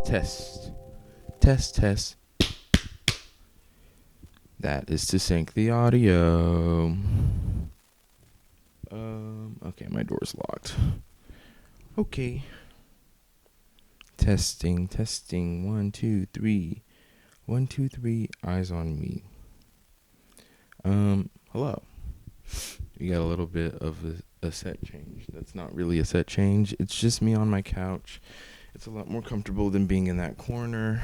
Test. Test, test. That is to sync the audio. Okay, my door's locked. Okay. Testing, testing. 1, 2, 3. 1, 2, 3. Eyes on me. Hello. We got a little bit of a set change. That's not really a set change. It's just me on my couch. It's a lot more comfortable than being in that corner.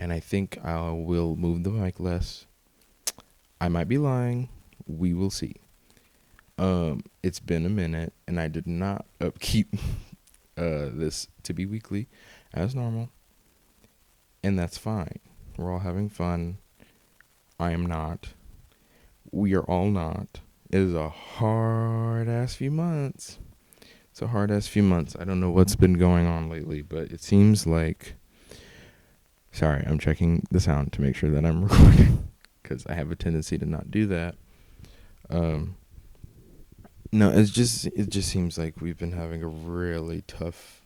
And I think I will move the mic less. I might be lying. We will see. It's been a minute, and I did not upkeep this to be weekly as normal. And that's fine. We're all having fun. I am not. We are all not. It is a hard-ass few months. It's a hard-ass few months. I don't know what's been going on lately, but it seems like... Sorry, I'm checking the sound to make sure that I'm recording, because I have a tendency to not do that. No, it just seems like we've been having a really tough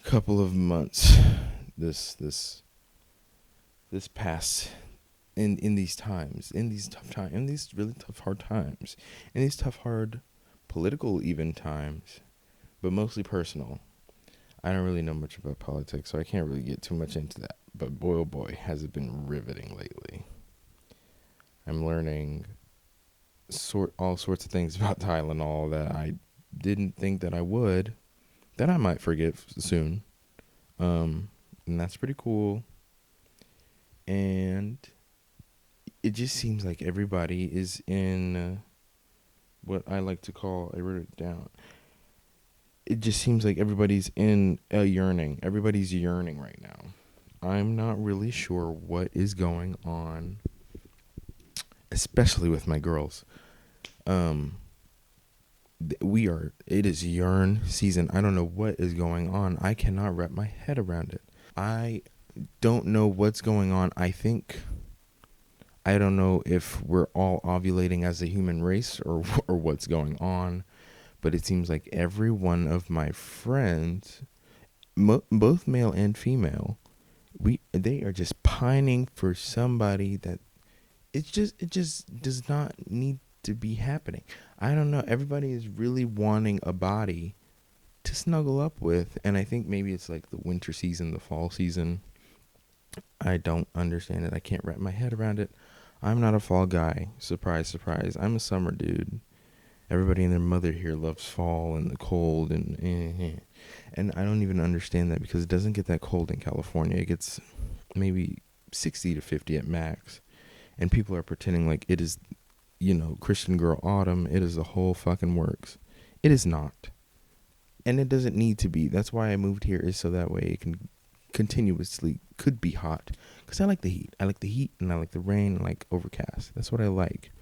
couple of months. This past in these times, in these tough times, in these really tough hard times, in these tough hard political even times, but mostly personal. I don't really know much about politics, so I can't really get too much into that. But boy, oh boy, has it been riveting lately. I'm learning all sorts of things about Tylenol that I didn't think that I would, that I might forget soon. And that's pretty cool. And it just seems like everybody is in what I like to call, I wrote it down. It just seems like everybody's in a yearning. Everybody's yearning right now. I'm not really sure what is going on, especially with my girls. It is yearn season. I don't know what is going on. I cannot wrap my head around it. I don't know what's going on. I don't know if we're all ovulating as a human race or what's going on, but it seems like every one of my friends, both male and female, they are just pining for somebody that it just does not need to be happening. I don't know. Everybody is really wanting a body to snuggle up with, and I think maybe it's like the winter season, the fall season. I don't understand it. I can't wrap my head around it. I'm not a fall guy. Surprise, surprise. I'm a summer dude. Everybody and their mother here loves fall and the cold and I don't even understand that, because it doesn't get that cold in California. It gets maybe 60 to 50 at max, and people are pretending like it is, Christian girl autumn. It is the whole fucking works. It is not, and it doesn't need to be. That's why I moved here, is so that way it can continuously could be hot, because I like the heat. I like the heat, and I like the rain, and like overcast. That's what I like.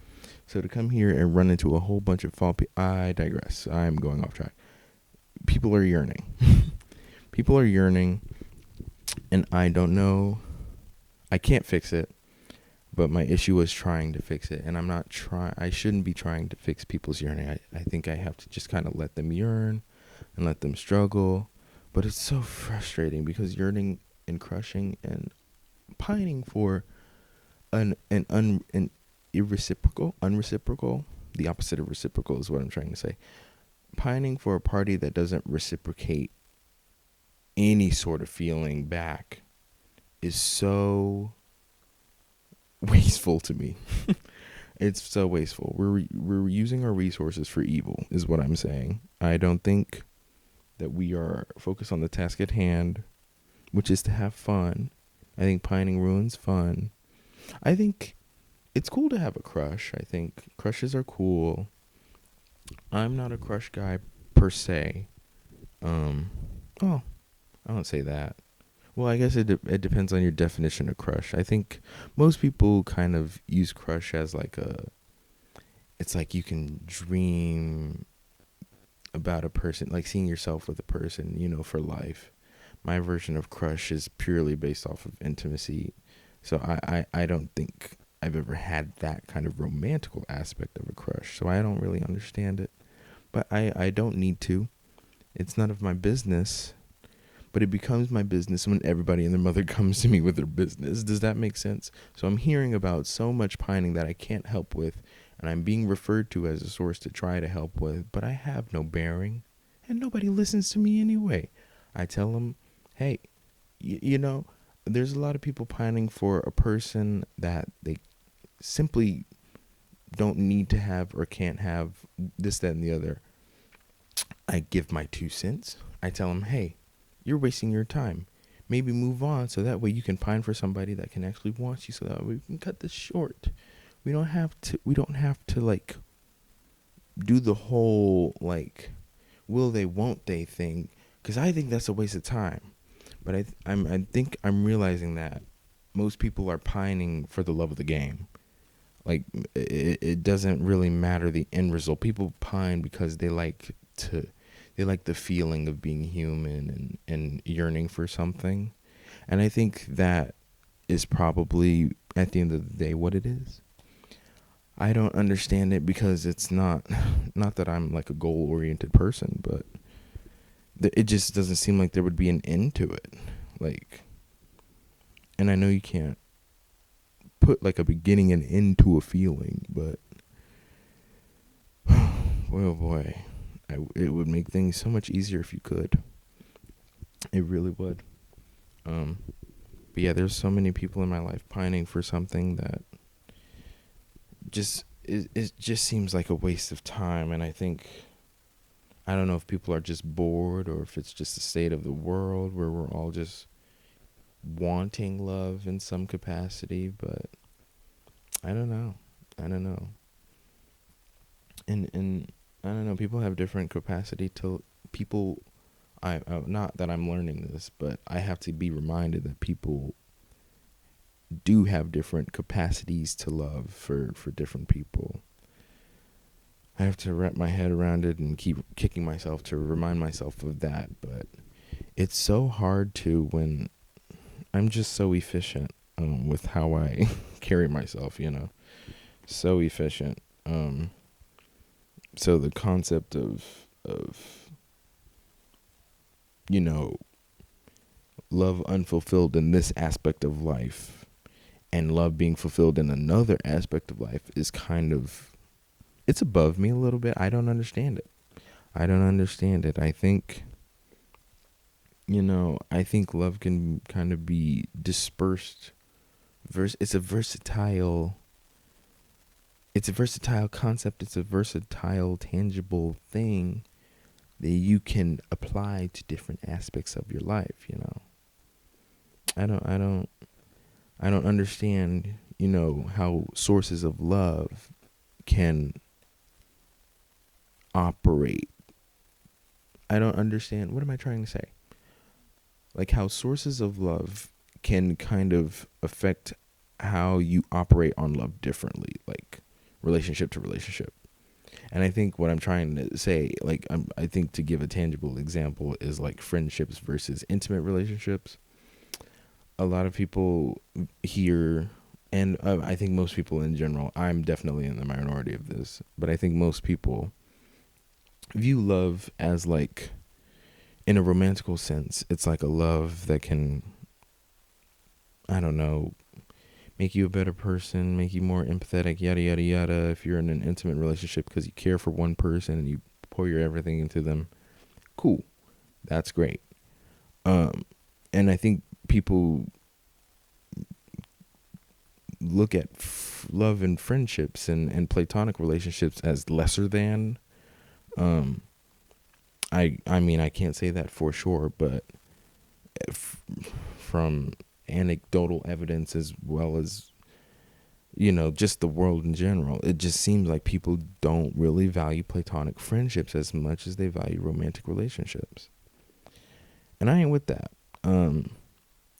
So to come here and run into a whole bunch of fall I digress. I'm going off track. People are yearning. People are yearning, and I don't know. I can't fix it, but my issue is trying to fix it, and I shouldn't be trying to fix people's yearning. I think I have to just kind of let them yearn and let them struggle, but it's so frustrating, because yearning and crushing and pining for an unreciprocal, the opposite of reciprocal is what I'm trying to say. Pining for a party that doesn't reciprocate any sort of feeling back is so wasteful to me. It's so wasteful. We're using our resources for evil, is what I'm saying. I don't think that we are focused on the task at hand, which is to have fun. I think pining ruins fun. I think it's cool to have a crush. I think crushes are cool. I'm not a crush guy per se. I don't say that. Well, I guess it depends on your definition of crush. I think most people kind of use crush as like it's like you can dream about a person, like seeing yourself with a person, for life. My version of crush is purely based off of intimacy. So I don't think I've ever had that kind of romantical aspect of a crush. So I don't really understand it. But I don't need to. It's none of my business. but it becomes my business when everybody and their mother comes to me with their business. Does that make sense? So I'm hearing about so much pining that I can't help with, and I'm being referred to as a source to try to help with, but I have no bearing, and nobody listens to me anyway. I tell them, hey, you know, there's a lot of people pining for a person that they simply don't need to have or can't have, this, that, and the other. I give my 2 cents. I tell them, hey, you're wasting your time. Maybe move on so that way you can pine for somebody that can actually want you, so that way we can cut this short. We don't have to like do the whole like will they won't they thing, cuz I think that's a waste of time. But I think I'm realizing that most people are pining for the love of the game. Like it doesn't really matter the end result. People pine because they like the feeling of being human and yearning for something. And I think that is probably at the end of the day what it is. I don't understand it because it's not that I'm like a goal oriented person, but it just doesn't seem like there would be an end to it. Like, and I know you can't put like a beginning and end to a feeling, but boy, oh boy, it would make things so much easier if you could. It really would. But yeah, there's so many people in my life pining for something that it just seems like a waste of time. And I don't know if people are just bored or if it's just the state of the world where we're all just wanting love in some capacity, but I don't know. And I don't know, people have different capacity to people. I not that I'm learning this, but I have to be reminded that people do have different capacities to love for different people. I have to wrap my head around it and keep kicking myself to remind myself of that, but it's so hard to when I'm just so efficient with how I carry myself, so efficient. So the concept of love unfulfilled in this aspect of life and love being fulfilled in another aspect of life is it's above me a little bit. I don't understand it. I think, I think love can kind of be dispersed. It's a versatile concept. It's a versatile, tangible thing that you can apply to different aspects of your life, I don't understand, how sources of love can operate. I don't understand. What am I trying to say? Like how sources of love can kind of affect how you operate on love differently, like relationship to relationship. And I think what I'm trying to say, like, I think to give a tangible example is like friendships versus intimate relationships. A lot of people here, and I think most people in general, I'm definitely in the minority of this, but I think most people view love as like, in a romantical sense, it's like a love that can, I don't know, make you a better person, make you more empathetic, yada, yada, yada, if you're in an intimate relationship because you care for one person and you pour your everything into them. Cool. That's great. And I think people look at love and friendships and platonic relationships as lesser than. I mean, I can't say that for sure, but from anecdotal evidence as well as, just the world in general, it just seems like people don't really value platonic friendships as much as they value romantic relationships. And I ain't with that.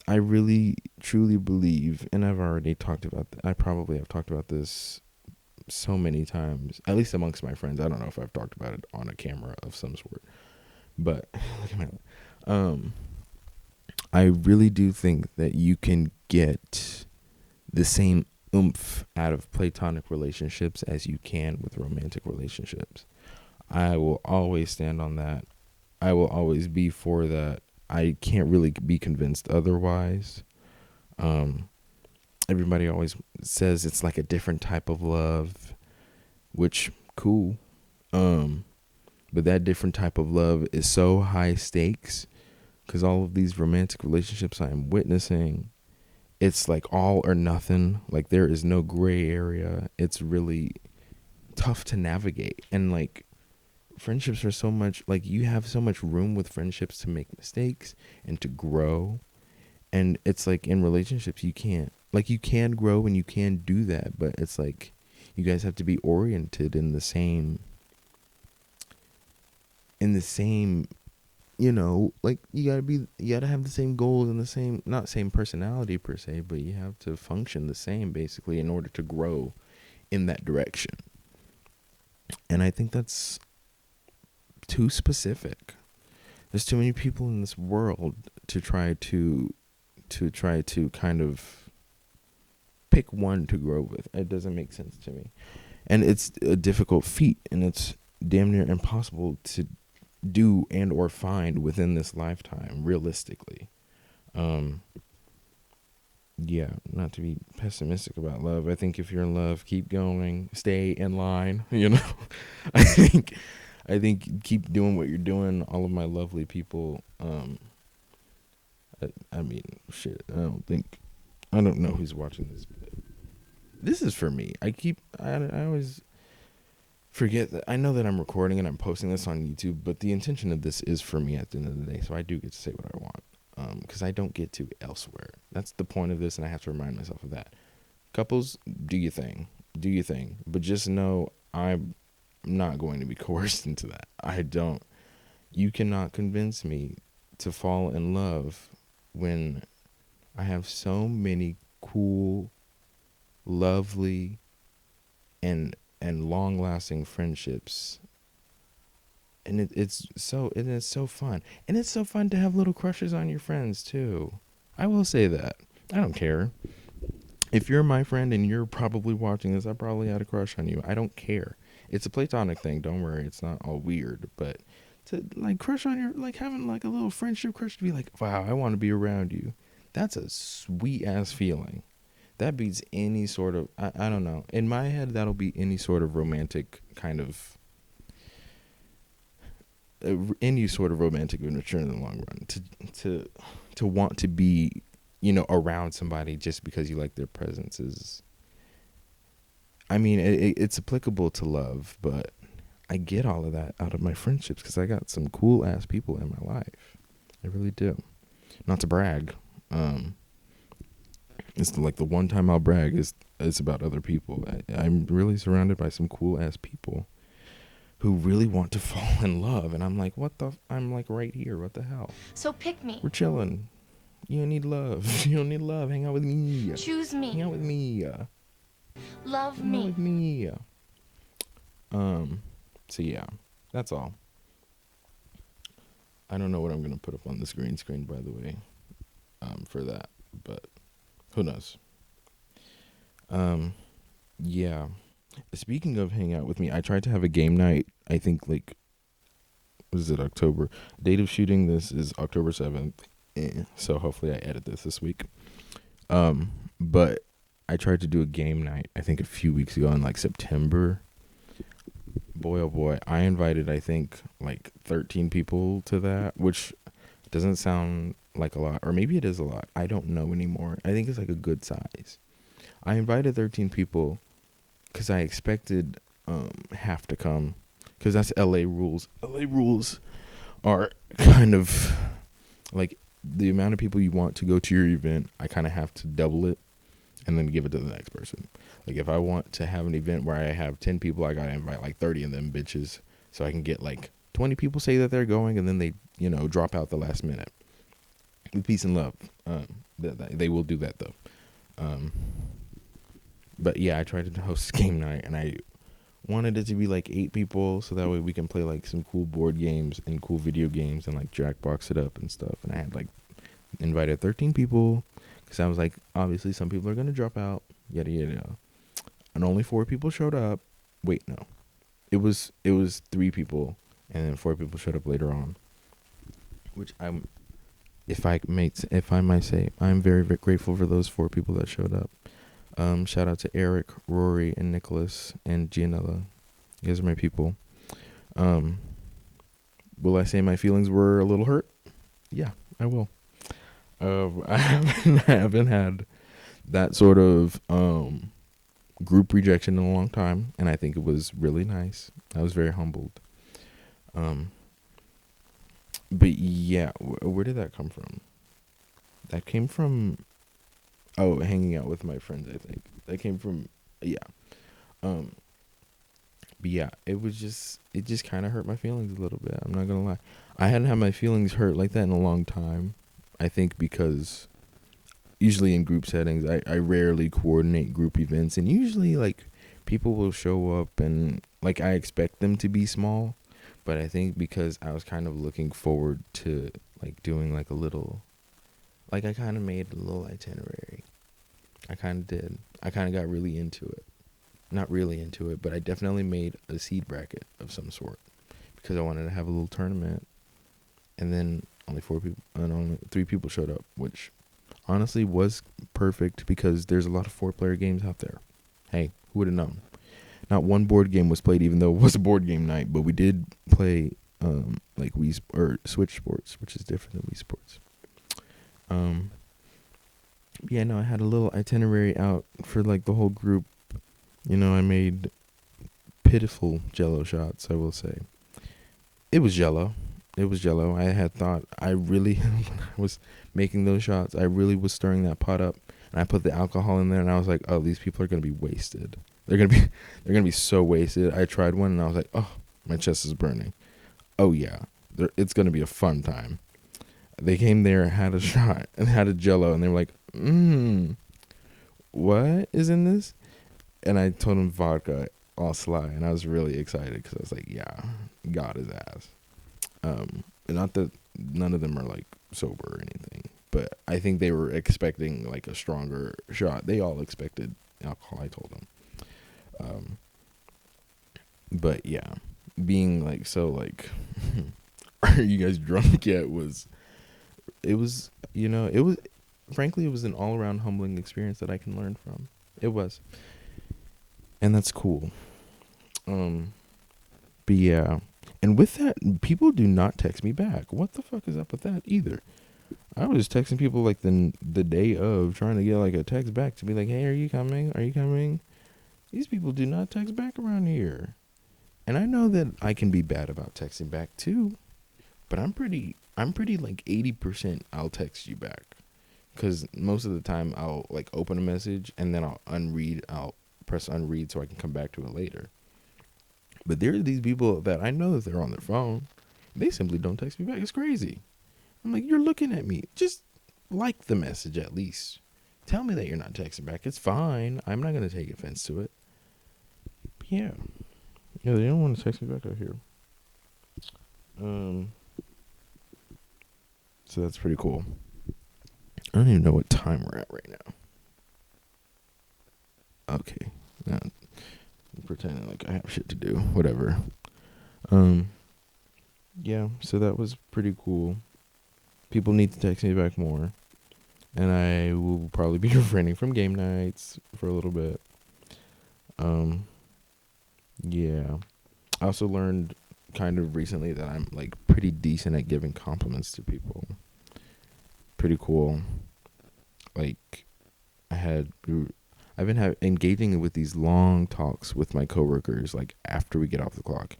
I really, truly believe, and I've already talked about I probably have talked about this so many times, at least amongst my friends. I don't know if I've talked about it on a camera of some sort, but look at my, I really do think that you can get the same oomph out of platonic relationships as you can with romantic relationships. I will always stand on that. I will always be for that. I can't really be convinced otherwise. Um, Everybody always says it's like a different type of love, which cool. Um, but that different type of love is so high stakes because all of these romantic relationships I am witnessing, it's like all or nothing. Like there is no gray area. It's really tough to navigate. And like friendships are so much like you have so much room with friendships to make mistakes and to grow. And it's like in relationships you can't, like you can grow and you can do that, but it's like you guys have to be oriented in the same, like you gotta have the same goals and the same, not same personality per se, but you have to function the same basically in order to grow in that direction. And I think that's too specific. There's too many people in this world to try to kind of pick one to grow with. It doesn't make sense to me. And it's a difficult feat, and it's damn near impossible to do and or find within this lifetime realistically. um yeah, not to be pessimistic about love. I think if you're in love, keep going, stay in line. i think I think keep doing what you're doing, all of my lovely people. I mean, shit, I don't know who's watching this, but this is for me. I always forget that I know that I'm recording and I'm posting this on YouTube, but the intention of this is for me at the end of the day, so I do get to say what I want, because I don't get to elsewhere. That's the point of this, and I have to remind myself of that. Couples, do your thing, but just know I'm not going to be coerced into that. I don't. You cannot convince me to fall in love when I have so many cool, lovely, and long lasting friendships. And it's so fun. And it's so fun to have little crushes on your friends too. I will say that. I don't care. If you're my friend and you're probably watching this, I probably had a crush on you. I don't care. It's a platonic thing, don't worry. It's not all weird, but to like crush on your, like having like a little friendship crush, to be like, wow, I want to be around you. That's a sweet ass feeling. That beats any sort of, I don't know. In my head, that'll be any sort of romantic kind of, any sort of romantic adventure in the long run. To want to be, around somebody just because you like their presence is, I mean, it's applicable to love, but I get all of that out of my friendships because I got some cool ass people in my life. I really do. Not to brag. It's like the one time I'll brag is about other people. I'm really surrounded by some cool ass people who really want to fall in love, and I'm like, I'm like right here. What the hell? So pick me. We're chilling. You don't need love. You don't need love. Hang out with me. Choose me. Hang out with me. Love Hang out me. with me. So yeah, that's all. I don't know what I'm gonna put up on this green screen, by the way, for that, but who knows? Yeah. Speaking of hang out with me, I tried to have a game night. I think like, was it October? Date of shooting this is October 7th. So hopefully I edit this week. But I tried to do a game night, I think a few weeks ago in like September. Boy, oh boy, I invited, I think, like 13 people to that, which doesn't sound like a lot, or maybe it is a lot. I don't know anymore. I think it's like a good size. I invited 13 people because I expected half to come, because that's LA rules. LA rules are kind of like the amount of people you want to go to your event, I kind of have to double it and then give it to the next person. Like if I want to have an event where I have 10 people, I got to invite like 30 of them bitches so I can get like 20 people say that they're going and then they, drop out the last minute. With peace and love. They will do that though. But yeah, I tried to host game night and I wanted it to be like 8 people so that way we can play like some cool board games and cool video games and like Jackbox it up and stuff. And I had like invited 13 people because I was like, obviously some people are going to drop out, yada yada. And only 4 people showed up. Wait, no. It was 3 people and then 4 people showed up later on. Which I'm if I might say, I'm very, very grateful for those 4 people that showed up. Shout out to Eric, Rory, and Nicholas, and Gianella. You guys are my people. Um, will I say my feelings were a little hurt? Yeah, I will. I haven't had that sort of group rejection in a long time, and I think it was really nice. I was very humbled. Um, but yeah, where did that come from? That came from hanging out with my friends. I think that came from yeah. Um, but yeah, it just kind of hurt my feelings a little bit. I'm not gonna lie. I hadn't had my feelings hurt like that in a long time. I think because usually in group settings, I rarely coordinate group events, and usually like people will show up and like I expect them to be small, but I think because I was kind of looking forward to like doing like a little, like I kind of made a little itinerary. I kind of did. I kind of got really into it. Not really into it, but I definitely made a seed bracket of some sort because I wanted to have a little tournament. And then only 4 people and only 3 people showed up, which honestly was perfect because there's a lot of 4-player games out there. Hey, who would have known? Not one board game was played, even though it was a board game night, but we did play like Wii or Switch Sports, which is different than Wii Sports. Um, yeah, no, I had a little itinerary out for like the whole group. I made pitiful Jello shots. I will say it was Jello. It was Jello. I had thought I really when I was making those shots, I really was stirring that pot up, and I put the alcohol in there, and I was like, oh, these people are gonna be wasted. They're gonna be so wasted. I tried one, and I was like, oh, my chest is burning. Oh yeah, it's gonna be a fun time. They came there, had a shot, and had a Jello, and they were like, what is in this? And I told him vodka, all sly, and I was really excited because I was like, yeah, got his ass. Not that none of them are like sober or anything, but I think they were expecting like a stronger shot. They all expected alcohol, I told them. But yeah, being like so like, are you guys drunk yet? It was frankly it was an all around humbling experience that I can learn from. It was, and that's cool. But yeah, and with that, people do not text me back. What the fuck is up with that either? I was texting people like the day of, trying to get like a text back to be like, hey, are you coming? Are you coming? These people do not text back around here. And I know that I can be bad about texting back too, but I'm pretty like 80% I'll text you back. Because most of the time I'll like open a message and then I'll press unread so I can come back to it later. But there are these people that I know that they're on their phone. They simply don't text me back. It's crazy. I'm like, you're looking at me. Just like the message at least. Tell me that you're not texting back. It's fine. I'm not going to take offense to it. But yeah. Yeah, they don't want to text me back out here. So that's pretty cool. I don't even know what time we're at right now. Okay. Now, I'm pretending like I have shit to do. Whatever. Yeah, so that was pretty cool. People need to text me back more. And I will probably be refraining from game nights for a little bit. Yeah. I also learned kind of recently that I'm like pretty decent at giving compliments to people. Pretty cool. Like I've been engaging with these long talks with my coworkers like after we get off the clock.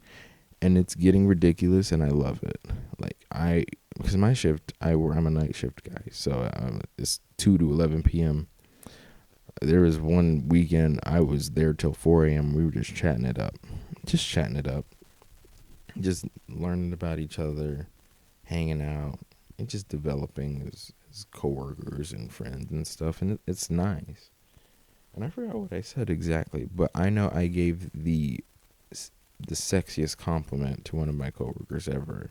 And it's getting ridiculous and I love it. Like because my shift, I'm a night shift guy. So it's 2 to 11 p.m. There was one weekend I was there till 4 a.m. We were just chatting it up. Just learning about each other, hanging out, and just developing as coworkers and friends and stuff. And it's nice. And I forgot what I said exactly, but I know I gave the sexiest compliment to one of my coworkers ever.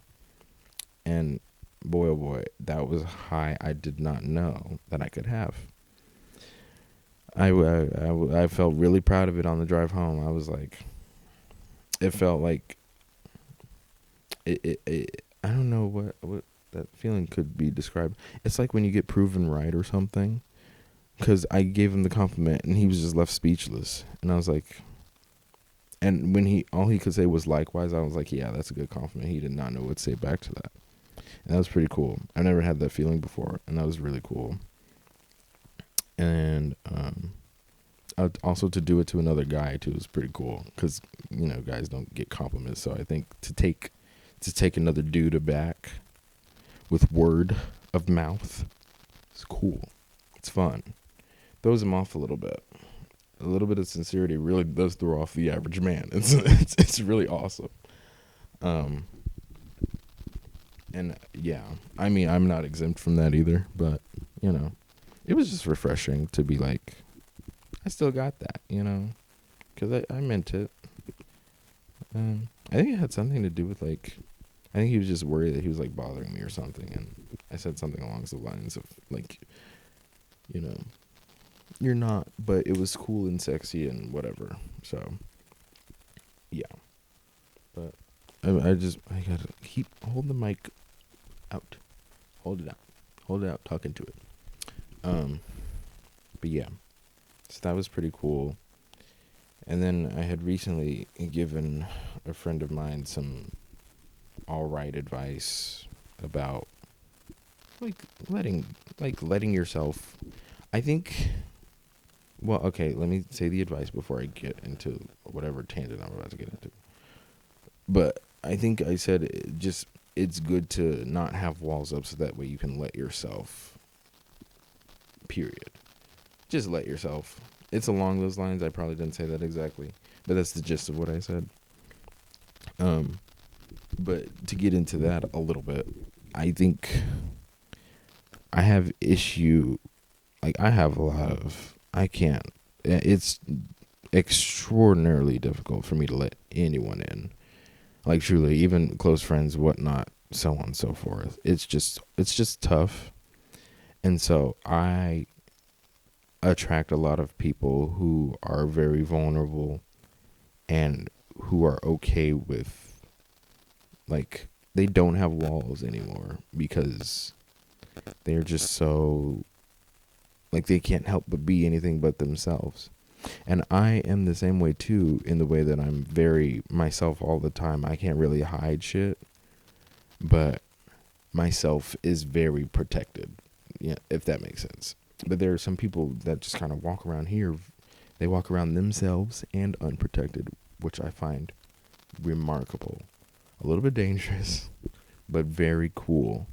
And boy, oh boy, that was high. I did not know that I could have. I felt really proud of it on the drive home. I was like, it felt like it I don't know what That feeling could be described. It's like when you get proven right or something. Because I gave him the compliment and he was just left speechless. And I was like, and when all he could say was likewise, I was like, yeah, that's a good compliment. He did not know what to say back to that. And that was pretty cool. I've never had that feeling before. And that was really cool. And also to do it to another guy too was pretty cool. Because, guys don't get compliments. So I think to take another dude aback with word of mouth, it's cool. It's fun. Throws him off a little bit. A little bit of sincerity really does throw off the average man. It's really awesome. And yeah, I mean, I'm not exempt from that either, but it was just refreshing to be like, I still got that, because I meant it. I think it had something to do with like, I think he was just worried that he was like bothering me or something, and I said something along the lines of like, you're not, but it was cool and sexy and whatever. So, yeah. But I gotta hold the mic out. Hold it out. Hold it out, talking to it. But yeah. So that was pretty cool. And then I had recently given a friend of mine some alright advice about letting yourself, I think. Well, okay, let me say the advice before I get into whatever tangent I'm about to get into. But I think I said it's good to not have walls up so that way you can let yourself, period. Just let yourself. It's along those lines. I probably didn't say that exactly, but that's the gist of what I said. But to get into that a little bit, I think I have I have a lot of, it's extraordinarily difficult for me to let anyone in. Like truly, even close friends, whatnot, so on and so forth. It's just tough. And so I attract a lot of people who are very vulnerable and who are okay with, like, they don't have walls anymore because they're just so, like, they can't help but be anything but themselves. And I am the same way too, in the way that I'm very myself all the time. I can't really hide shit, but myself is very protected, yeah, if that makes sense. But there are some people that just kind of walk around here. They walk around themselves and unprotected, which I find remarkable. A little bit dangerous, but very cool.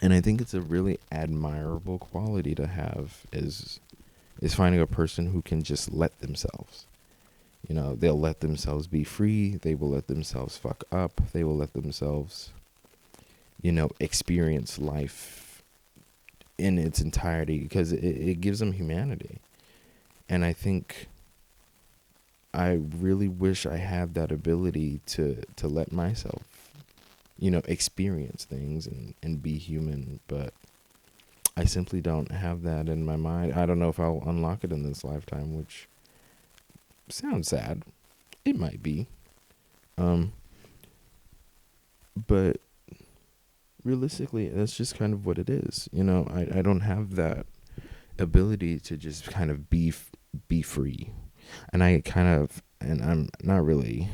And I think it's a really admirable quality to have is finding a person who can just let themselves. They'll let themselves be free. They will let themselves fuck up. They will let themselves, experience life in its entirety because it gives them humanity. And I think I really wish I had that ability to let myself, experience things and be human, but I simply don't have that in my mind. I don't know if I'll unlock it in this lifetime, which sounds sad. It might be. But realistically, that's just kind of what it is. I don't have that ability to just kind of be free. And I'm not really,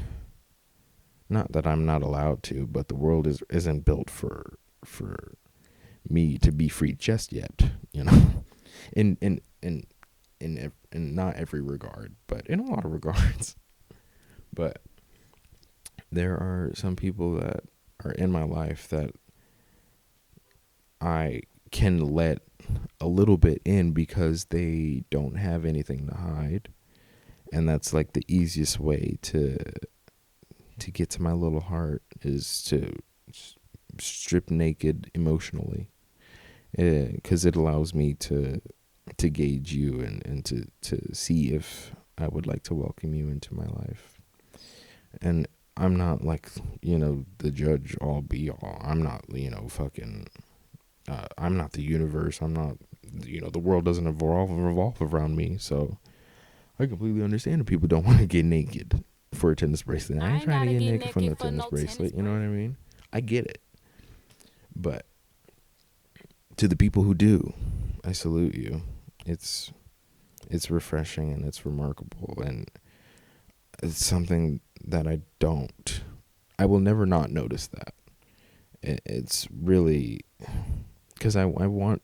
not that I'm not allowed to, but the world isn't built for me to be free just yet, in not every regard, but in a lot of regards. But there are some people that are in my life that I can let a little bit in because they don't have anything to hide. And that's like the easiest way to get to my little heart is to strip naked emotionally, because it allows me to gauge you and to see if I would like to welcome you into my life. And I'm not like, the judge all be all. I'm not, fucking, I'm not the universe. I'm not, the world doesn't revolve around me. So I completely understand if people don't want to get naked for a tennis bracelet. I ain't trying to get naked for no tennis bracelet. You know what I mean? I get it. But to the people who do, I salute you. It's refreshing and it's remarkable, and it's something that I will never not notice that. It's really because I want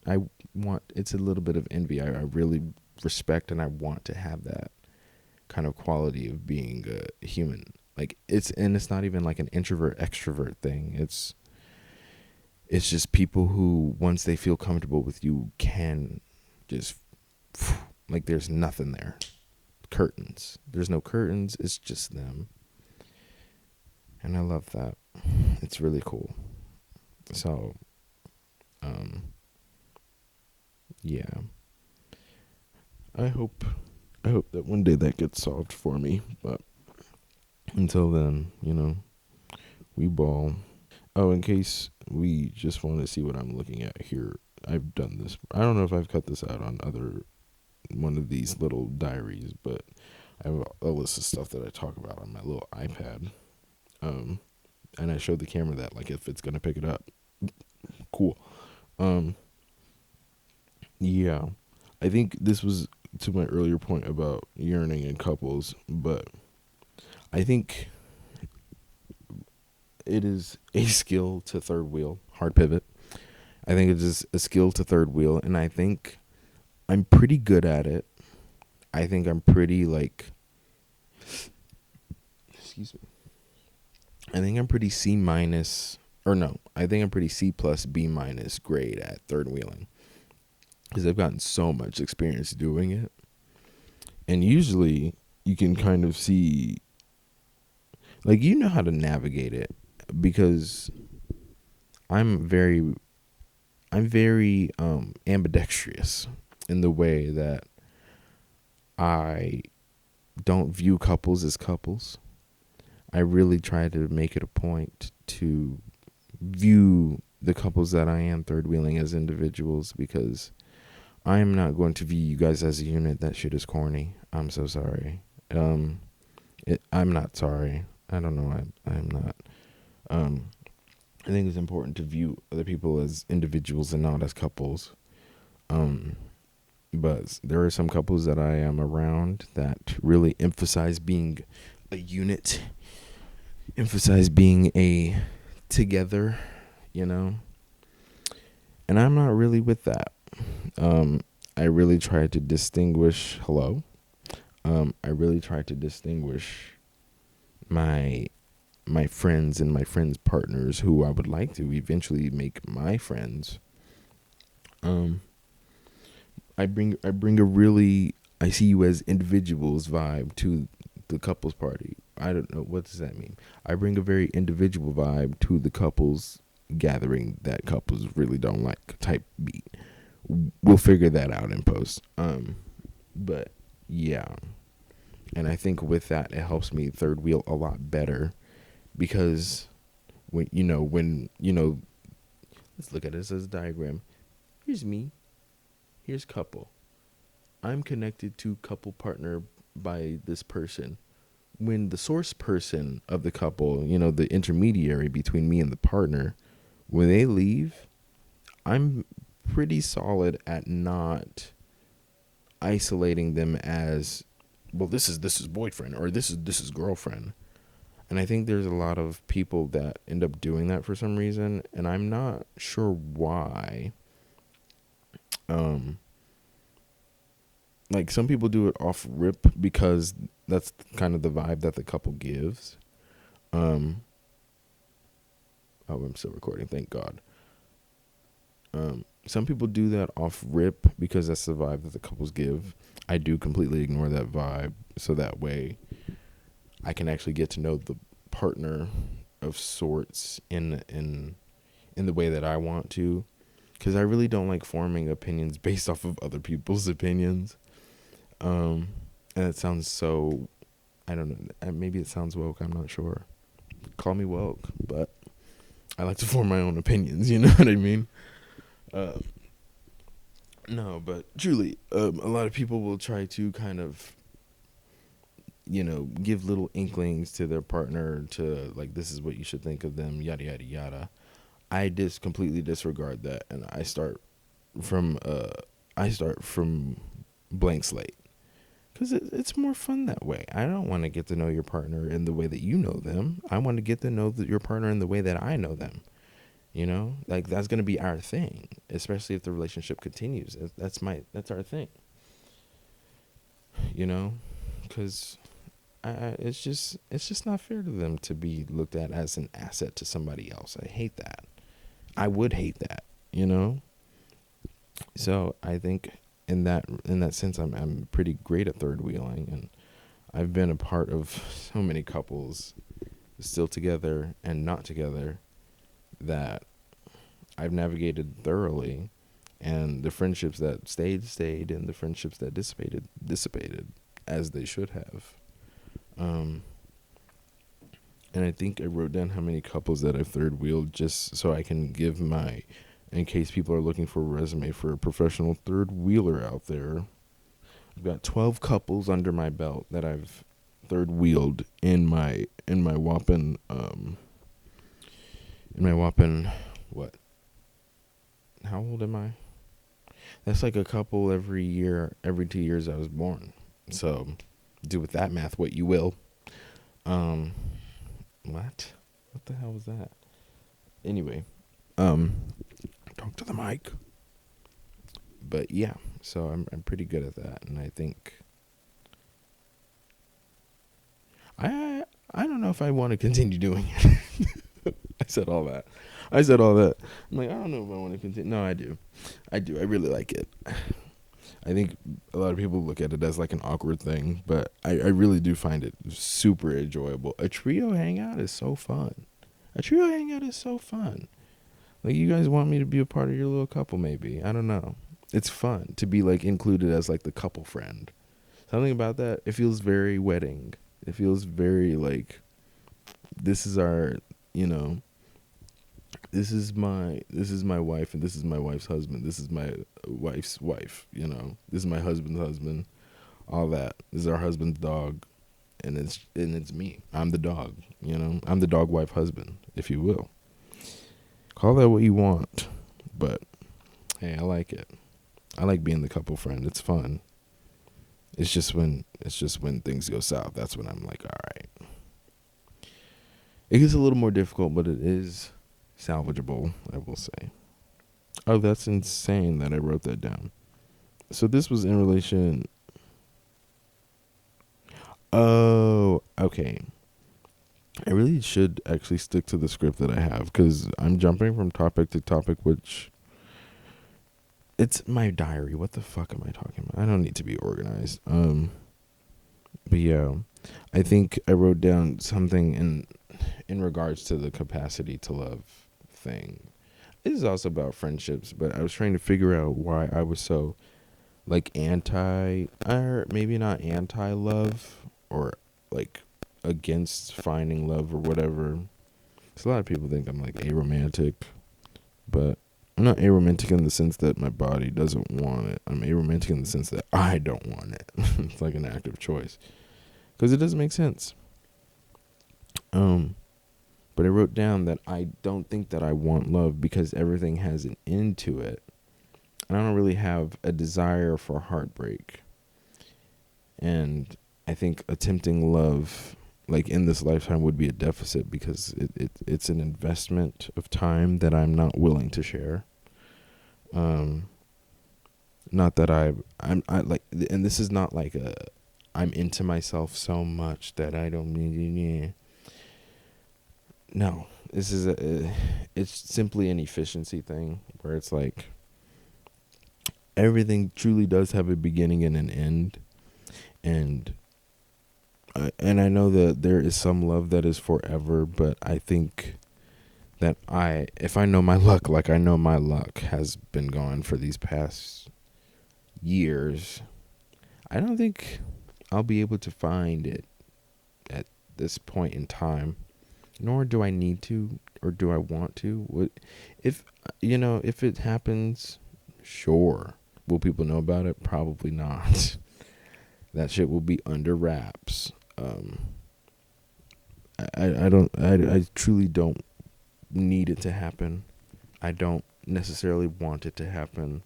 it's a little bit of envy. I really respect and I want to have that kind of quality of being a human. Like it's not even like an introvert extrovert thing. It's just people who, once they feel comfortable with you, can just like there's nothing there. Curtains. There's no curtains. It's just them. And I love that. It's really cool. So, yeah. I hope that one day that gets solved for me. But until then, we ball. Oh, in case we just want to see what I'm looking at here, I've done this. I don't know if I've cut this out on other one of these little diaries, but I have a list of stuff that I talk about on my little iPad. And I showed the camera that, like, if it's gonna pick it up, cool. Yeah, I think this was to my earlier point about yearning in couples, but I think it is a skill to third wheel, hard pivot. I think it is a skill to third wheel, and I think I'm pretty good at it. I think I'm pretty excuse me. I think I'm pretty C minus, or no, I think I'm pretty C plus B minus grade at third wheeling because I've gotten so much experience doing it. And usually you can kind of see, like, how to navigate it because I'm very ambidextrous in the way that I don't view couples as couples. I really try to make it a point to view the couples that I am third wheeling as individuals because I am not going to view you guys as a unit. That shit is corny. I'm so sorry. I'm not sorry. I don't know. I'm not. I think it's important to view other people as individuals and not as couples. But there are some couples that I am around that really emphasize being a unit, emphasize being a together, and I'm not really with that. I really try to distinguish I really try to distinguish my friends and my friends' partners who I would like to eventually make my friends. I bring a really I see you as individuals vibe to the couples party. I don't know, what does that mean? I bring a very individual vibe to the couples gathering that couples really don't like type beat. We'll figure that out in post. But yeah. And I think with that it helps me third wheel a lot better because when let's look at this as a diagram. Here's me. Here's couple. I'm connected to couple partner by this person. When the source person of the couple, the intermediary between me and the partner, when they leave, I'm pretty solid at not isolating them as, well, this is boyfriend or this is girlfriend. And I think there's a lot of people that end up doing that for some reason, and I'm not sure why. Like some people do it off rip because that's kind of the vibe that the couple gives. Oh, I'm still recording, thank God. Some people do that off rip because that's the vibe that the couples give. I do completely ignore that vibe, so that way I can actually get to know the partner of sorts in the way that I want to, because I really don't like forming opinions based off of other people's opinions. And it sounds so, I don't know, maybe it sounds woke, I'm not sure. Call me woke, but I like to form my own opinions, you know what I mean? No, but truly, a lot of people will try to kind of, give little inklings to their partner to, like, this is what you should think of them, yada, yada, yada. I just completely disregard that, and from I start from blank slate. Because it's more fun that way. I don't want to get to know your partner in the way that you know them. I want to get to know your partner in the way that I know them. Like that's going to be our thing, especially if the relationship continues. That's our thing. Because it's just not fair to them to be looked at as an asset to somebody else. I hate that. I would hate that. You know. So I think in that sense, I'm pretty great at third wheeling, and I've been a part of so many couples still together and not together that I've navigated thoroughly, and the friendships that stayed, and the friendships that dissipated as they should have. Um, and I think I wrote down how many couples that I've third wheeled just so I can give in case people are looking for a resume for a professional third wheeler out there. I've got 12 couples under my belt that I've third wheeled in my whopping what? How old am I? That's like a couple every year, every 2 years I was born. So do with that math what you will. Um, what? What the hell was that? Anyway, talk to the mic. But yeah, so I'm pretty good at that, and I think I don't know if I want to continue doing it. I said all that. I'm like, I don't know if I want to continue. No, I do. I really like it. I think a lot of people look at it as like an awkward thing, but I really do find it super enjoyable. A trio hangout is so fun. Like, you guys want me to be a part of your little couple, maybe. I don't know. It's fun to be like included as like the couple friend. Something about that, it feels very wedding. It feels very like, this is our, you know, this is my wife, and this is my wife's husband. This is my wife's wife, This is my husband's husband. All that. This is our husband's dog, and it's me. I'm the dog, I'm the dog wife husband, if you will. Call that what you want, but hey, I like it. I like being the couple friend. It's fun. It's just when things go south, that's when I'm like, all right. It gets a little more difficult, but it is salvageable, I will say. Oh, that's insane that I wrote that down. So this was in relation. Oh, okay. I really should actually stick to the script that I have, because I'm jumping from topic to topic, which it's my diary. What the fuck am I talking about? I don't need to be organized. But yeah, I think I wrote down something in regards to the capacity to love thing. It is also about friendships, but I was trying to figure out why I was so like or maybe not anti-love, or like against finding love or whatever. So a lot of people think I'm like aromantic, but I'm not aromantic in the sense that my body doesn't want it. I'm aromantic in the sense that I don't want it. It's like an active choice, because it doesn't make sense. But I wrote down that I don't think that I want love because everything has an end to it. And I don't really have a desire for heartbreak. And I think attempting love, like in this lifetime, would be a deficit, because it's an investment of time that I'm not willing to share. Not that I like, and this is not like I'm into myself so much that I don't need. No, this is it's simply an efficiency thing, where it's like everything truly does have a beginning and an end, and I know that there is some love that is forever, but I think that if I know my luck, like I know my luck has been gone for these past years, I don't think I'll be able to find it at this point in time. Nor do I need to, or do I want to. If it happens, sure. Will people know about it? Probably not. That shit will be under wraps. I truly don't need it to happen. I don't necessarily want it to happen,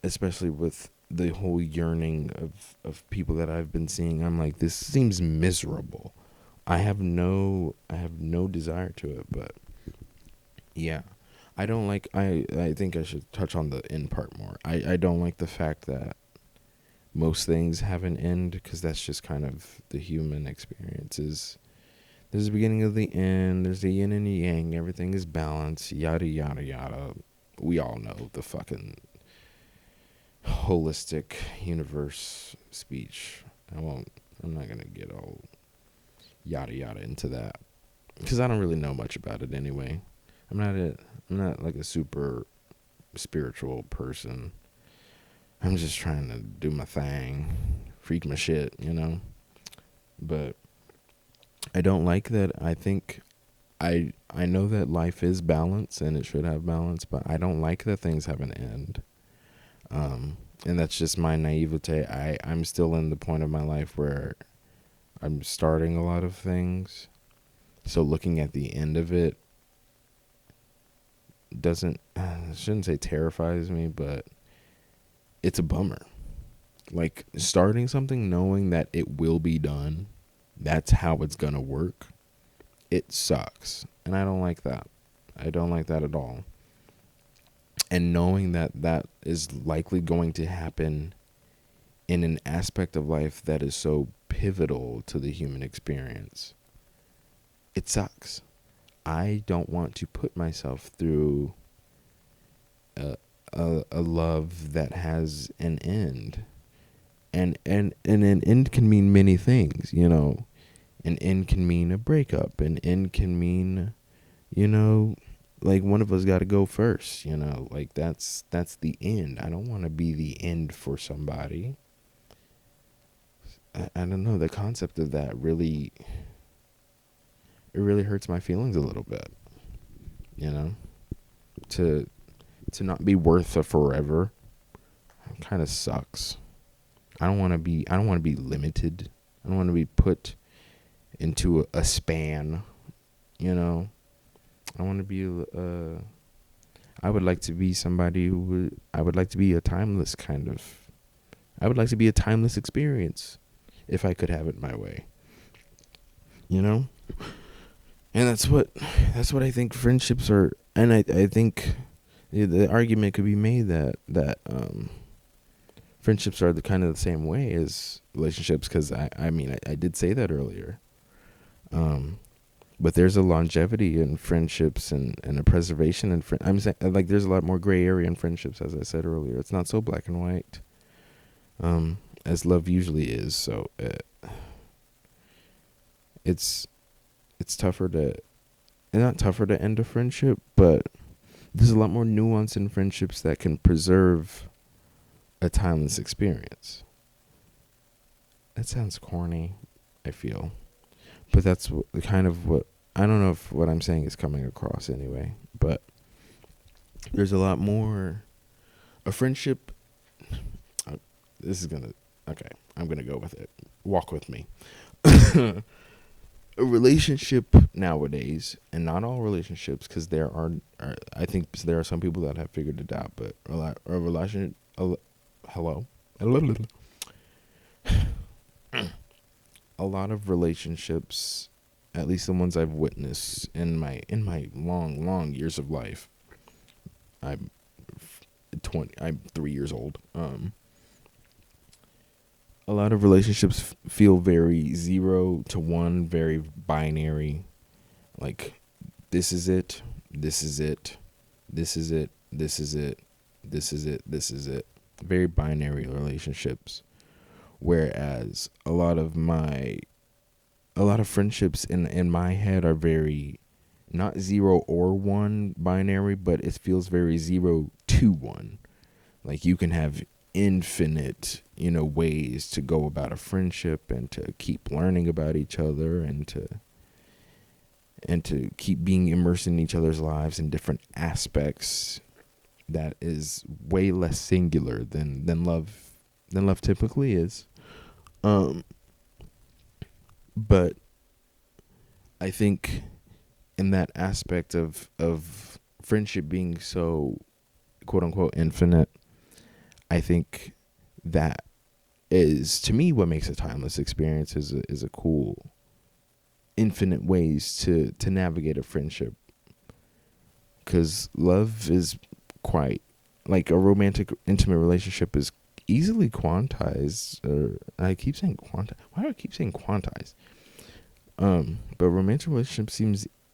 especially with the whole yearning of people that I've been seeing. I'm like, this seems miserable. I have no desire to it, but yeah. I think I should touch on the end part more. I don't like the fact that most things have an end, because that's just kind of the human experience. There's the beginning of the end, there's the yin and the yang, everything is balanced, yada yada yada. We all know the fucking holistic universe speech. I'm not gonna get all yada yada into that, because I don't really know much about it anyway. I'm not like a super spiritual person. I'm just trying to do my thing, freak my shit, you know. But I don't like that. I think I know that life is balance and it should have balance, but I don't like that things have an end. And that's just my naivete. I'm still in the point of my life where I'm starting a lot of things. So looking at the end of it doesn't, I shouldn't say terrifies me, but it's a bummer. Like starting something knowing that it will be done, that's how it's going to work. It sucks. And I don't like that. I don't like that at all. And knowing that that is likely going to happen in an aspect of life that is so pivotal to the human experience, it sucks. I don't want to put myself through a love that has an end. And an end can mean many things, you know. An end can mean a breakup. An end can mean, you know, like one of us got to go first, you know. Like that's the end. I don't want to be the end for somebody. I don't know, the concept of that really, it really hurts my feelings a little bit, you know. To not be worth a forever kind of sucks. I don't want to be limited. I don't want to be put into a span, you know. I want to be I would like to be somebody I would like to be a timeless kind of, I would like to be a timeless experience if I could have it my way, you know. And that's what I think friendships are. And I think the argument could be made that friendships are the kind of the same way as relationships, because I mean I did say that earlier. But there's a longevity in friendships and a preservation in I'm saying, like, there's a lot more gray area in friendships, as I said earlier. It's not so black and white, as love usually is. So it's tougher to, and not tougher to end a friendship, but there's a lot more nuance in friendships that can preserve a timeless experience. That sounds corny, I feel. But that's kind of what, I don't know if what I'm saying is coming across anyway. But there's a lot more. A friendship. This is gonna. Okay, I'm gonna go with it. Walk with me. A relationship nowadays, and not all relationships, because I think there are some people that have figured it out. But a relation. Hello. A lot of relationships, at least the ones I've witnessed in my long years of life. I'm 20. I'm 3 years old. A lot of relationships feel very 0 to 1, very binary. Like, this is it. This is it. This is it. This is it. This is it. This is it. Very binary relationships. Whereas a lot of friendships in my head are very, not 0 or 1 binary, but it feels very 0 to 1. Like, you can have infinite, you know, ways to go about a friendship, and to keep learning about each other, and to keep being immersed in each other's lives in different aspects. That is way less singular than love typically is. But I think in that aspect of friendship being so quote unquote infinite, I think that is, to me, what makes a timeless experience is a cool infinite ways to navigate a friendship, because love is quite like a romantic intimate relationship is easily quantized. I keep saying quantize. Why do I keep saying quantized? But romantic relationships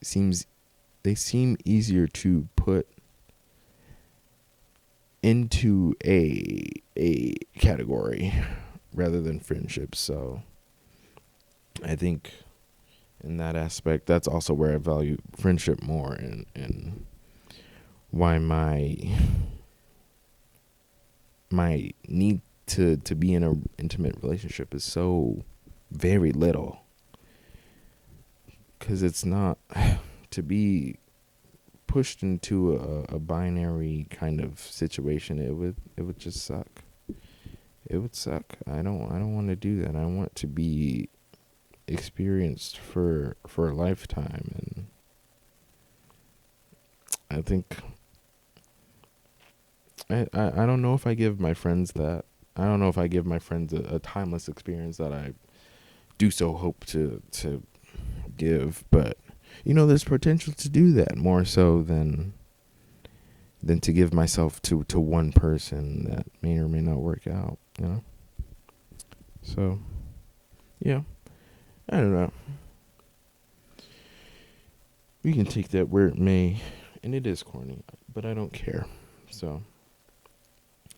seems they seem easier to put into a category rather than friendships. So I think in that aspect, that's also where I value friendship more, and why my need to be in an intimate relationship is so very little, because it's not to be pushed into a binary kind of situation. It would just suck. It would suck. I don't want to do that. I want to be experienced for a lifetime. And I think I don't know if I give my friends that. I don't know if I give my friends a timeless experience that I do so hope to give, but there's potential to do that more so than to give myself to one person that may or may not work out, So, yeah, I don't know. We can take that where it may, and it is corny, but I don't care. So,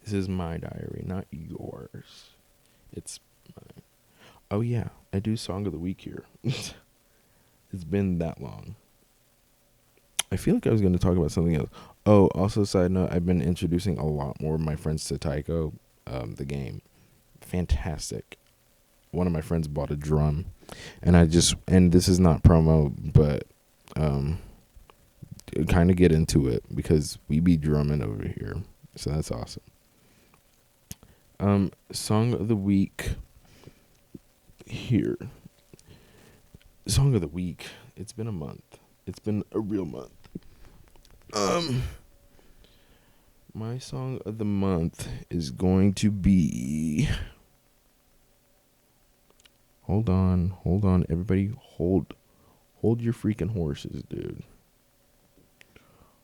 this is my diary, not yours. It's mine. Oh yeah, I do Song of the Week here. It's been that long. I feel like I was going to talk about something else. Oh, also side note, I've been introducing a lot more of my friends to Taiko, the game. Fantastic. One of my friends bought a drum, and this is not promo, but kind of get into it because we be drumming over here. So that's awesome. Song of the week here. Song of the week. It's been a month. It's been a real month. My song of the month is going to be. Hold on, everybody, hold your freaking horses, dude.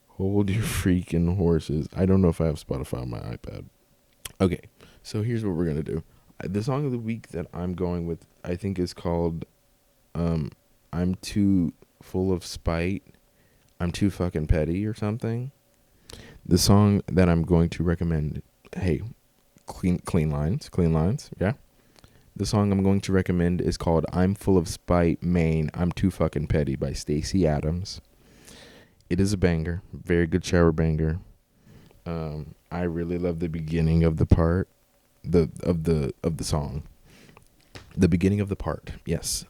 Hold your freaking horses. I don't know if I have Spotify on my iPad. Okay, so here's what we're gonna do. The song of the week that I'm going with, I think, is called I'm Too Full of Spite, I'm Too Fucking Petty, or something. The song that I'm going to recommend, hey, clean lines, yeah? The song I'm going to recommend is called I'm Full of Spite, Maine, I'm Too Fucking Petty by Stacey Adams. It is a banger, very good shower banger. I really love the beginning of the part, of the song. The beginning of the part, yes.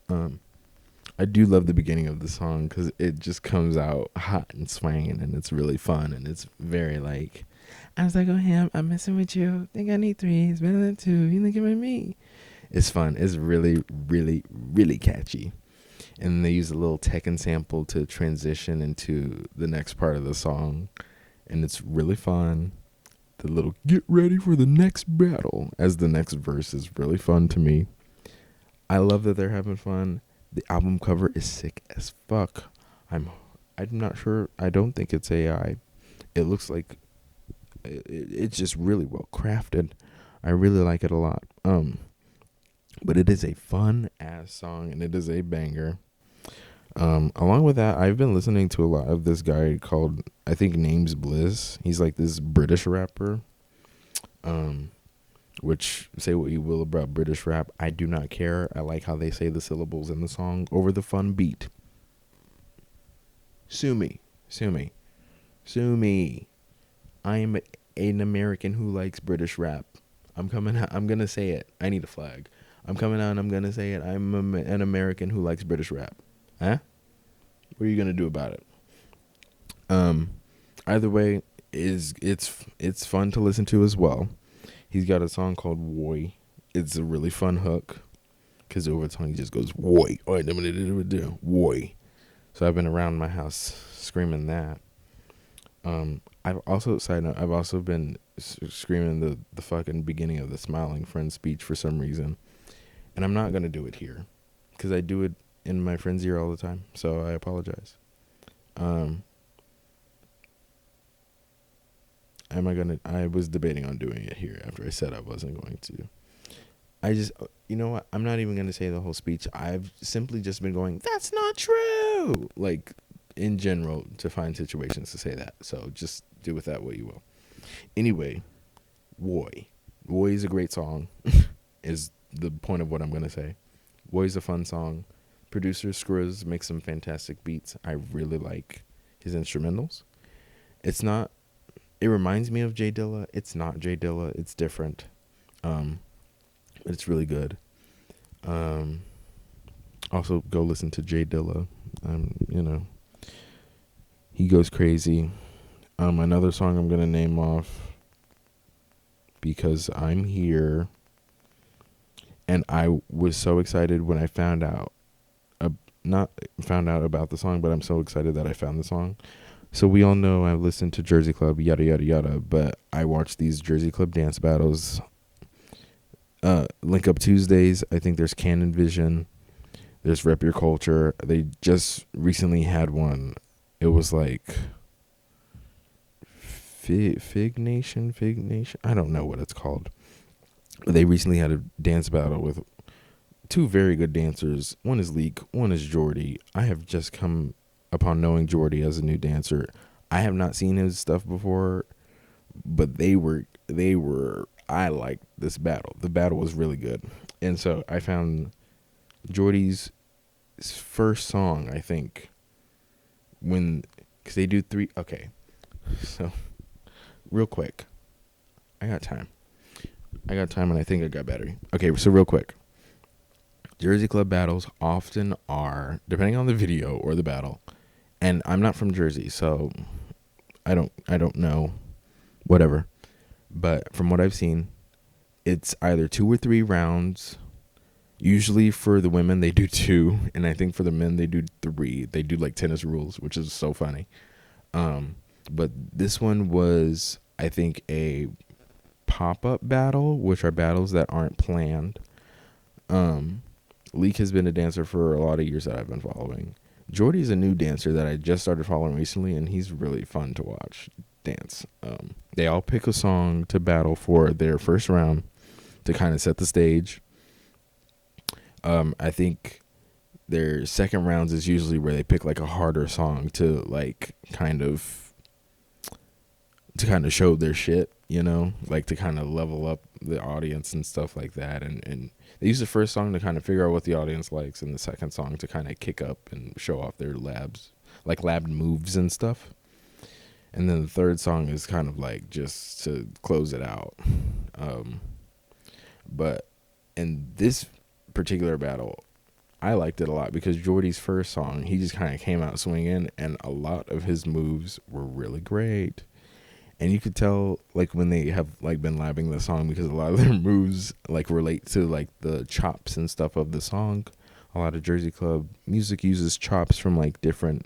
I do love the beginning of the song because it just comes out hot and swinging, and it's really fun, and it's very like, I was like, oh, him, I'm messing with you. Think I need 3, it's better than 2. You looking at me? It's fun. It's really, really, really catchy. And they use a little Tekken sample to transition into the next part of the song, and it's really fun. The little get ready for the next battle as the next verse is really fun to me. I love that they're having fun. The album cover is sick as fuck. I'm not sure. I don't think it's AI. It looks like it's just really well crafted. I really like it a lot. But it is a fun ass song, and it is a banger. Along with that, I've been listening to a lot of this guy called, I think, Names Bliss. He's like this British rapper. Which, say what you will about British rap, I do not care. I like how they say the syllables in the song over the fun beat. Sue me. I'm an American who likes British rap. I'm coming out. I'm gonna say it. I need a flag. I'm coming out and I'm gonna say it. I'm an American who likes British rap. Huh? What are you gonna do about it? Either way, it's fun to listen to as well. He's got a song called Woy. It's a really fun hook, because over time he just goes Woy, Woy. So I've been around my house screaming that. I've also side note. I've also been screaming the fucking beginning of the Smiling Friend speech for some reason, and I'm not gonna do it here, because I do it in my friend's ear all the time. So I apologize. Um, am I gonna? I was debating on doing it here after I said I wasn't going to. I just, you know what? I'm not even gonna say the whole speech. I've simply just been going, "That's not true," like in general, to find situations to say that. So just do with that what you will. Anyway, Woy. Woy is a great song, is the point of what I'm going to say. Woy is a fun song. Producer Skriz makes some fantastic beats. I really like his instrumentals. It's not, it reminds me of J Dilla. It's not J Dilla. It's different. But it's really good. Also, go listen to J Dilla. You know, he goes crazy. Another song I'm going to name off, Because I'm Here. And I was so excited when I found out, not found out about the song, but I'm so excited that I found the song. So we all know I listened to Jersey Club, yada, yada, yada, but I watched these Jersey Club dance battles. Link Up Tuesdays, I think there's Canon Vision, there's Rep Your Culture. They just recently had one. It was like Fig Nation. I don't know what it's called. But they recently had a dance battle with two very good dancers. One is Leek, one is Jordy. I have just come upon knowing Jordy as a new dancer. I have not seen his stuff before, but they were I liked this battle. The battle was really good. And so I found Jordy's first song, I think, because they do three. Okay, so real quick, I got time, and I think I got battery. Okay, so real quick, Jersey Club battles often are, depending on the video or the battle, and I'm not from Jersey, so I don't know, whatever. But from what I've seen, it's either 2 or 3 rounds. Usually for the women they do 2, and I think for the men they do 3. They do like tennis rules, which is so funny. But this one was, I think, a pop-up battle, which are battles that aren't planned. Leek has been a dancer for a lot of years that I've been following. Jordy's a new dancer that I just started following recently, and he's really fun to watch dance. They all pick a song to battle for their first round to kind of set the stage. I think their second rounds is usually where they pick like a harder song to like kind of show their shit, you know, like to kind of level up the audience and stuff like that. And they use the first song to kind of figure out what the audience likes, and the second song to kind of kick up and show off their lab moves and stuff. And then the third song is kind of like just to close it out. But in this particular battle, I liked it a lot because Jordy's first song, he just kind of came out swinging, and a lot of his moves were really great. And you could tell like when they have like been labbing the song, because a lot of their moves like relate to like the chops and stuff of the song. A lot of Jersey Club music uses chops from like different,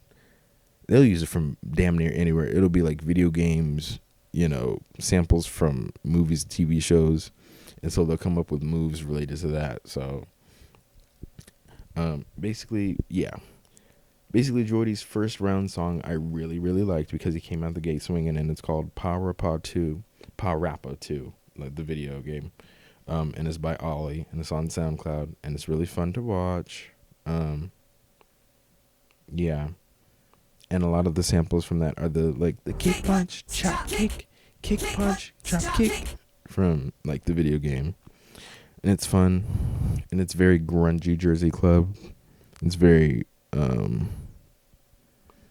they'll use it from damn near anywhere. It'll be like video games, you know, samples from movies, TV shows. And so they'll come up with moves related to that. So basically Jordy's first round song I really, really liked because he came out the gate swinging, and it's called Pa Rappa 2, like the video game. And it's by Ollie, and it's on SoundCloud, and it's really fun to watch. Yeah. And a lot of the samples from that are the kick punch, chop kick punch, chop kick from like the video game. And it's fun, and it's very grungy Jersey Club. It's very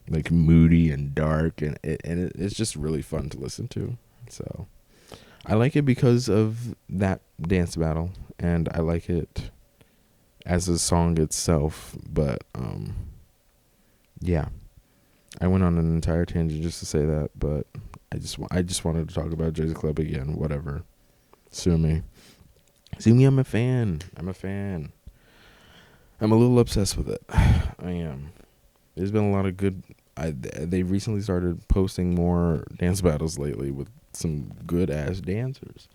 like moody and dark, and it's just really fun to listen to. So I like it because of that dance battle, and I like it as a song itself. But yeah, I went on an entire tangent just to say that, but I just wanted to talk about Jersey Club again. Whatever, sue me. I'm a fan. I'm a little obsessed with it. I am. There's been a lot of good they recently started posting more dance battles lately with some good ass dancers.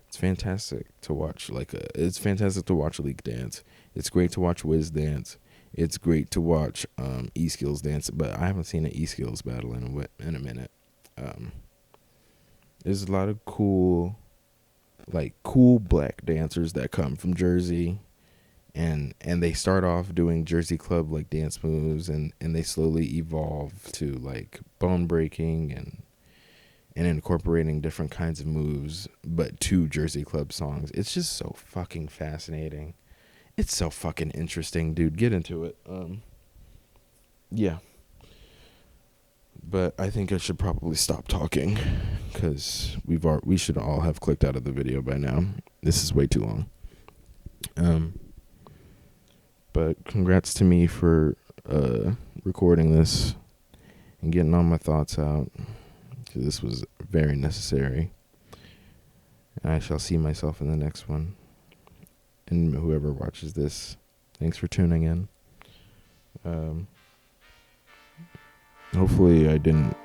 It's fantastic to watch. It's fantastic to watch Leak dance. It's great to watch Wiz dance. It's great to watch E-Skills dance, but I haven't seen an E-Skills battle in a minute. Um, there's a lot of cool black dancers that come from Jersey, and they start off doing Jersey club like dance moves, and they slowly evolve to like bone breaking and incorporating different kinds of moves, but to Jersey club songs. It's just so fucking fascinating. It's so fucking interesting, dude. Get into it. Yeah. But I think I should probably stop talking because we should all have clicked out of the video by now. This is way too long. But congrats to me for recording this and getting all my thoughts out. This was very necessary. And I shall see myself in the next one. And whoever watches this, thanks for tuning in. Hopefully I didn't.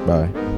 Bye.